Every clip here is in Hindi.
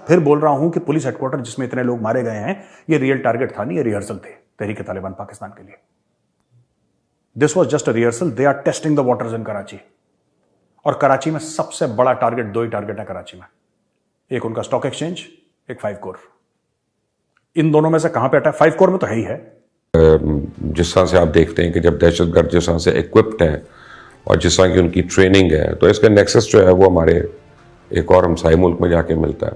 फिर बोल रहा हूं कि पुलिस हेडक्वार्टर जिसमें इतने लोग मारे गए हैं, ये रियल टारगेट था नहीं, ये रिहर्सल थे तहरीक तालिबान पाकिस्तान के लिए। This was just a rehearsal. They are testing the waters in Karachi. और कराची में सबसे बड़ा टारगेट, दो ही टारगेट है कराची में, एक उनका स्टॉक एक्सचेंज, एक 5 कोर। इन दोनों में से कहां पे अटैक? 5 कोर में तो है ही है। जिस तरह से आप देखते हैं कि जब दहशतगर्द जिस तरह से इक्विप्ड हैं और जिस तरह की उनकी ट्रेनिंग है, तो इसका नेक्सस जो है वो हमारे एक और हमसाए मुल्क में जाके मिलता है।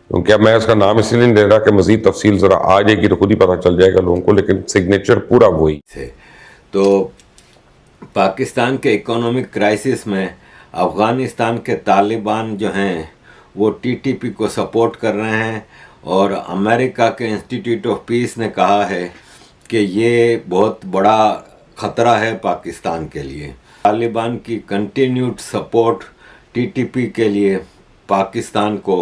क्योंकि अब मैं इसका नाम इसलिए नहीं ले रहा कि मजीद तफसील ज़रा आ जाएगी तो खुद ही पता चल जाएगा लोगों को, लेकिन सिग्नेचर पूरा वही थे। तो पाकिस्तान के इकोनॉमिक क्राइसिस में अफ़गानिस्तान के तालिबान जो हैं वो टीटीपी को सपोर्ट कर रहे हैं, और अमेरिका के इंस्टीट्यूट ऑफ पीस ने कहा है कि ये बहुत बड़ा ख़तरा है पाकिस्तान के लिए। तालिबान की कंटिन्यूड सपोर्ट टीटीपी के लिए पाकिस्तान को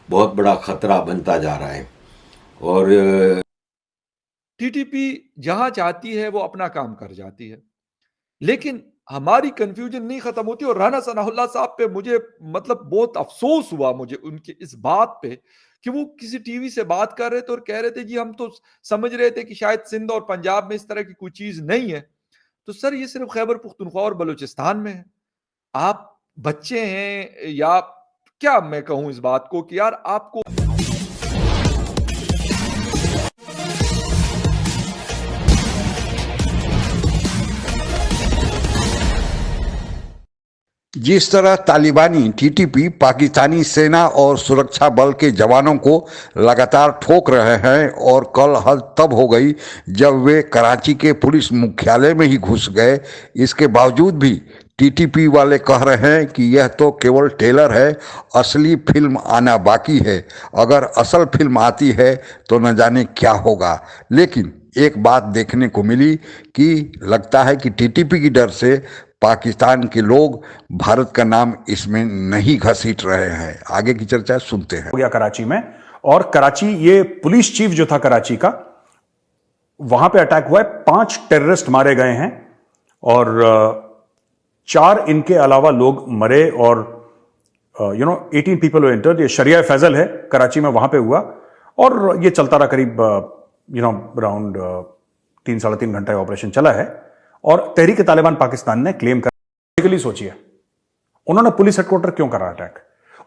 बहुत बड़ा ख़तरा बनता जा रहा है। और टीटीपी जहां चाहती है वो अपना काम कर जाती है, लेकिन हमारी कंफ्यूजन नहीं खत्म होती। और राना सनाउल्लाह साहब पे मुझे मतलब बहुत अफसोस हुआ मुझे उनकी इस बात पे कि वो किसी टीवी से बात कर रहे थे और कह रहे थे जी हम तो समझ रहे थे कि शायद सिंध और पंजाब में इस तरह की कोई चीज नहीं है। तो सर ये सिर्फ खैबर पुख्तनख्वा और बलूचिस्तान में है। आप बच्चे हैं या क्या मैं कहूं इस बात को कि यार आपको जिस तरह तालिबानी टीटीपी पाकिस्तानी सेना और सुरक्षा बल के जवानों को लगातार ठोक रहे हैं, और कल हद तब हो गई जब वे कराची के पुलिस मुख्यालय में ही घुस गए। इसके बावजूद भी टीटीपी वाले कह रहे हैं कि यह तो केवल ट्रेलर है, असली फिल्म आना बाकी है। अगर असल फिल्म आती है तो न जाने क्या होगा। लेकिन एक बात देखने को मिली कि लगता है कि टीटीपी की डर से पाकिस्तान के लोग भारत का नाम इसमें नहीं घसीट रहे हैं। आगे की चर्चा सुनते हैं। हो गया कराची में, और कराची, ये पुलिस चीफ जो था कराची का, वहां पे अटैक हुआ है, 5 टेररिस्ट मारे गए हैं और 4 इनके अलावा लोग मरे, और 18 पीपल वर इंटर्ड। ये शरिया फैजल है कराची में, वहां पे हुआ, और ये चलता रहा करीब अराउंड 3-3.5 घंटे ऑपरेशन चला है। और तहरीक तालिबान पाकिस्तान ने क्लेम कर, सोचिए उन्होंने पुलिस हेडक्वार्टर क्यों करा अटैक?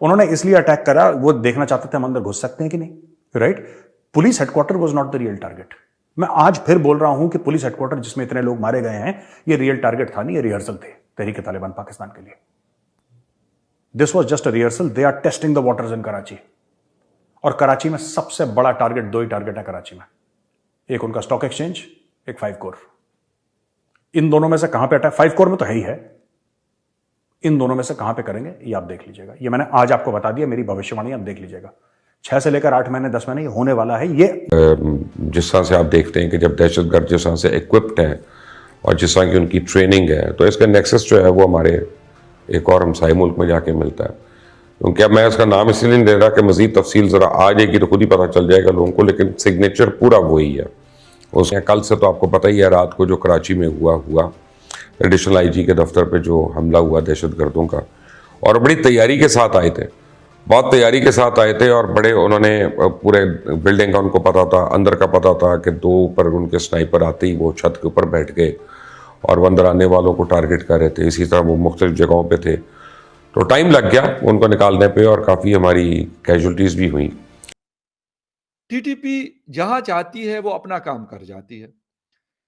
उन्होंने इसलिए अटैक करा, वो देखना चाहते थे हम अंदर घुस सकते हैं कि नहीं, right? Police headquarter was not the real target. मैं आज फिर बोल रहा हूं कि पुलिस हेडक्वार्टर जिसमें इतने लोग मारे गए हैं, ये रियल टारगेट था नहीं, ये रिहर्सल थे तहरीक तालिबान पाकिस्तान के लिए। This was just a rehearsal. They are testing the waters in Karachi. और कराची में सबसे बड़ा टारगेट, दो ही टारगेट है कराची में, एक उनका स्टॉक एक्सचेंज, एक 5 कोर। इन दोनों में से कहां पे अटैक? 5 कोर में तो है ही है। इन दोनों में से कहां पे करेंगे ये आप देख लीजिएगा। ये मैंने आज आपको बता दिया, मेरी भविष्यवाणी आप देख लीजिएगा। 6 से लेकर 8 महीने 10 महीने ये होने वाला है। ये जिस तरह से आप देखते हैं कि जब दहशतगर्द जिस तरह से इक्विप्ड हैं और जिस तरह की उनकी ट्रेनिंग है, तो इसका नेक्सस जो है वो हमारे एक और हमसाए मुल्क में जाके मिलता है। क्योंकि अब मैं इसका नाम इसलिए नहीं ले रहा कि मजीद तफसील ज़रा आ जाएगी तो खुद ही पता चल जाएगा लोगों को, लेकिन सिग्नेचर पूरा वही है। उसमें कल से तो आपको पता ही है, रात को जो कराची में हुआ एडिशनल आईजी के दफ्तर पे जो हमला हुआ दहशतगर्दों का, और बड़ी तैयारी के साथ आए थे, बहुत तैयारी के साथ आए थे, और बड़े उन्होंने पूरे बिल्डिंग का उनको पता था, अंदर का पता था कि 2 ऊपर उनके स्नाइपर आते ही वो छत के ऊपर बैठ गए और वो अंदर आने वालों को टारगेट कर रहे थे। इसी तरह वो मुख्तलिफ जगहों पे थे, तो टाइम लग गया उनको निकालने पे, और काफ़ी हमारी कैजुअल्टीज भी हुई। टीटीपी जहां चाहती है वो अपना काम कर जाती है,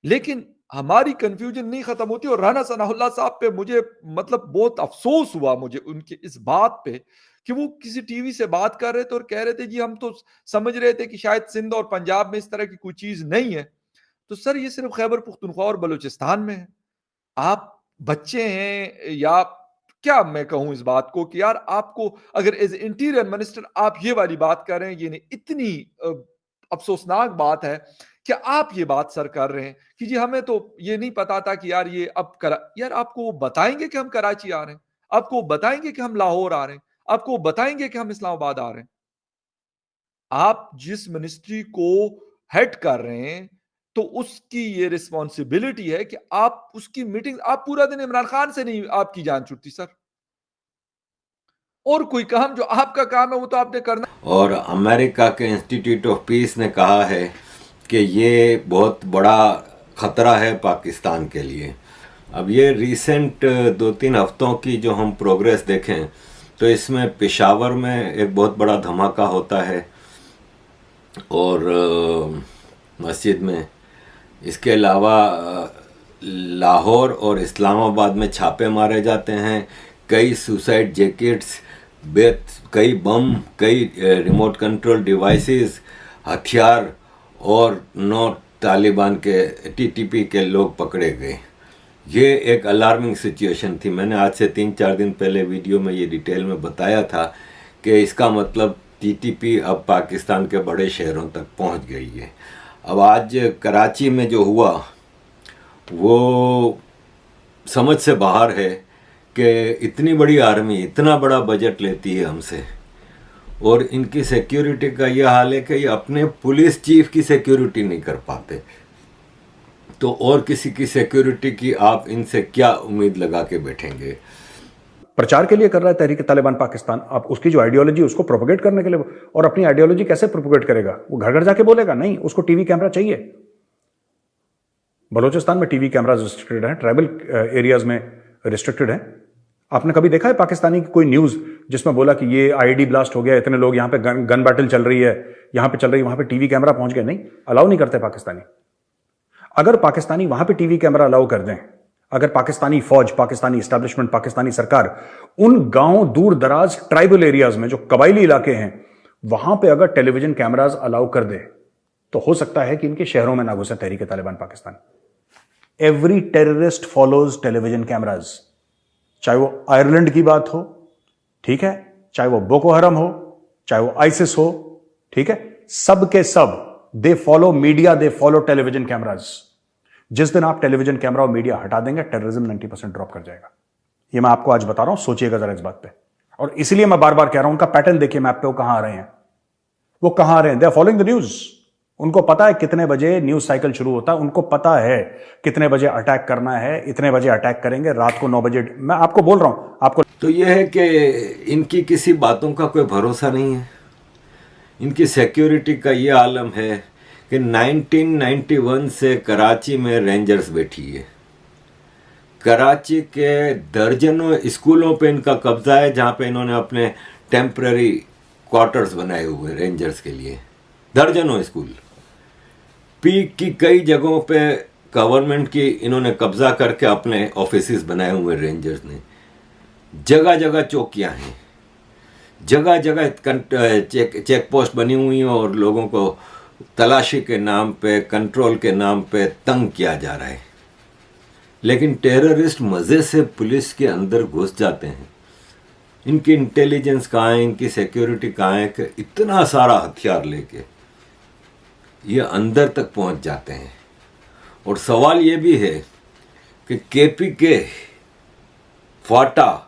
लेकिन हमारी कंफ्यूजन नहीं खत्म होती। और राना सनाउल्लाह साहब पे मुझे मतलब बहुत अफसोस हुआ मुझे उनकी इस बात पे कि वो किसी टीवी से बात कर रहे थे और कह रहे थे जी हम तो समझ रहे थे कि शायद सिंध और पंजाब में इस तरह की कोई चीज नहीं है। तो सर ये सिर्फ खैबर पुख्तनख्वा और बलूचिस्तान में है। आप बच्चे हैं या क्या मैं कहूं इस बात को कि यार आपको अगर एज इंटीरियर मिनिस्टर आप ये वाली बात कर रहे हैं, ये नहीं इतनी अफसोसनाक बात है कि आप ये बात सर कर रहे हैं कि जी हमें तो ये नहीं पता था कि यार ये अब यार आपको वो बताएंगे कि हम कराची आ रहे हैं, आपको बताएंगे कि हम लाहौर आ रहे हैं, आपको बताएंगे कि हम इस्लामाबाद आ रहे हैं। आप जिस मिनिस्ट्री को हेड कर रहे हैं तो उसकी ये रिस्पॉन्सिबिलिटी है कि आप उसकी मीटिंग, आप पूरा दिन इमरान खान से नहीं आपकी जान छुटती सर। और कोई काम जो आपका काम है वो तो आपने करना। और अमेरिका के इंस्टीट्यूट ऑफ पीस ने कहा है कि ये बहुत बड़ा खतरा है पाकिस्तान के लिए। अब ये रिसेंट 2-3 हफ्तों की जो हम प्रोग्रेस देखें तो इसमें पेशावर में एक बहुत बड़ा धमाका होता है और मस्जिद में, इसके अलावा लाहौर और इस्लामाबाद में छापे मारे जाते हैं, कई सुसाइड जैकेट्स, कई बम, कई रिमोट कंट्रोल डिवाइसेस, हथियार और 9 तालिबान के टीटीपी के लोग पकड़े गए। ये एक अलार्मिंग सिचुएशन थी। मैंने आज से 3-4 दिन पहले वीडियो में ये डिटेल में बताया था कि इसका मतलब टीटीपी अब पाकिस्तान के बड़े शहरों तक पहुंच गई है। अब आज कराची में जो हुआ वो समझ से बाहर है कि इतनी बड़ी आर्मी इतना बड़ा बजट लेती है हमसे और इनकी सिक्योरिटी का यह हाल है कि ये अपने पुलिस चीफ की सिक्योरिटी नहीं कर पाते, तो और किसी की सिक्योरिटी की आप इनसे क्या उम्मीद लगा के बैठेंगे। प्रचार के लिए कर रहा है तहरीक तालिबान पाकिस्तान। आप उसकी जो आइडियोलॉजी उसको प्रोपोगेट करने के लिए, और अपनी आइडियोलॉजी कैसे प्रोपोगेट करेगा? वो घर घर जाके बोलेगा? नहीं, उसको टीवी कैमरा चाहिए। बलोचिस्तान में टीवी कैमराज रिस्ट्रिक्टेड हैं, ट्राइबल एरियाज में रिस्ट्रिक्टेड हैं। आपने कभी देखा है पाकिस्तानी की कोई न्यूज जिसमें बोला कि ये आईईडी ब्लास्ट हो गया, इतने लोग यहां पे गन बैटल चल रही है, यहां पे चल रही है, वहां पे टीवी कैमरा पहुंच गए? नहीं, अलाउ नहीं करते पाकिस्तानी। अगर पाकिस्तानी वहां पे टीवी कैमरा अलाउ कर दें, अगर पाकिस्तानी फौज, पाकिस्तानी एस्टैब्लिशमेंट, पाकिस्तानी सरकार उन गांव, दूर दराज ट्राइबल एरियाज में जो कबायली इलाके हैं वहां पे अगर टेलीविजन कैमराज अलाउ कर दे तो हो सकता है कि इनके शहरों में ना घुसे Tehrik Taliban Pakistan. Every terrorist follows television cameras, चाहे वो आयरलैंड की बात हो, ठीक है, चाहे वो बोको हरम हो, चाहे वो आइसिस हो, ठीक है, सब के सब they follow media, they follow television cameras. जिस दिन आप टेलीविजन कैमरा और मीडिया हटा देंगे, टेररिज्म 90% ड्रॉप कर जाएगा। ये मैं आपको आज बता रहा हूं, सोचिएगा जरा इस बात पे। और इसलिए मैं बार बार कह रहा हूं, उनका पैटर्न देखिए मैप पे, वो कहां आ रहे हैं, वो कहां आ रहे हैं। They are following the news. उनको पता है कितने बजे न्यूज साइकिल शुरू होता है, उनको पता है कितने बजे अटैक करना है, इतने बजे अटैक करेंगे, रात को 9 बजे। मैं आपको बोल रहा हूं, आपको तो यह है कि इनकी किसी बातों का कोई भरोसा नहीं है। इनकी सिक्योरिटी का ये आलम है कि 1991 से कराची में रेंजर्स बैठी है। कराची के दर्जनों स्कूलों पे इनका कब्जा है, जहाँ पे इन्होंने अपने टेम्पररी क्वार्टर्स बनाए हुए रेंजर्स के लिए। दर्जनों स्कूल, पीक की कई जगहों पे गवर्नमेंट की इन्होंने कब्जा करके अपने ऑफिसेस बनाए हुए रेंजर्स ने। जगह जगह चौकियां हैं, जगह जगह चेक पोस्ट बनी हुई हैं और लोगों को तलाशी के नाम पे, कंट्रोल के नाम पे तंग किया जा रहा है। लेकिन टेररिस्ट मज़े से पुलिस के अंदर घुस जाते हैं। इनकी इंटेलिजेंस कहाँ है, इनकी सिक्योरिटी कहाँ है कि इतना सारा हथियार लेके ये अंदर तक पहुंच जाते हैं। और सवाल ये भी है कि केपी के फाटा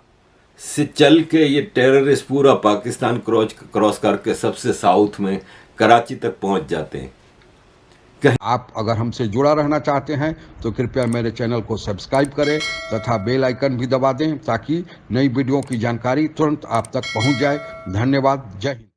से चल के ये टेररिस्ट पूरा पाकिस्तान क्रॉस करके सबसे साउथ में कराची तक पहुंच जाते हैं। आप अगर हमसे जुड़ा रहना चाहते हैं तो कृपया मेरे चैनल को सब्सक्राइब करें तथा बेल आइकन भी दबा दें ताकि नई वीडियो की जानकारी तुरंत आप तक पहुंच जाए। धन्यवाद। जय हिंद।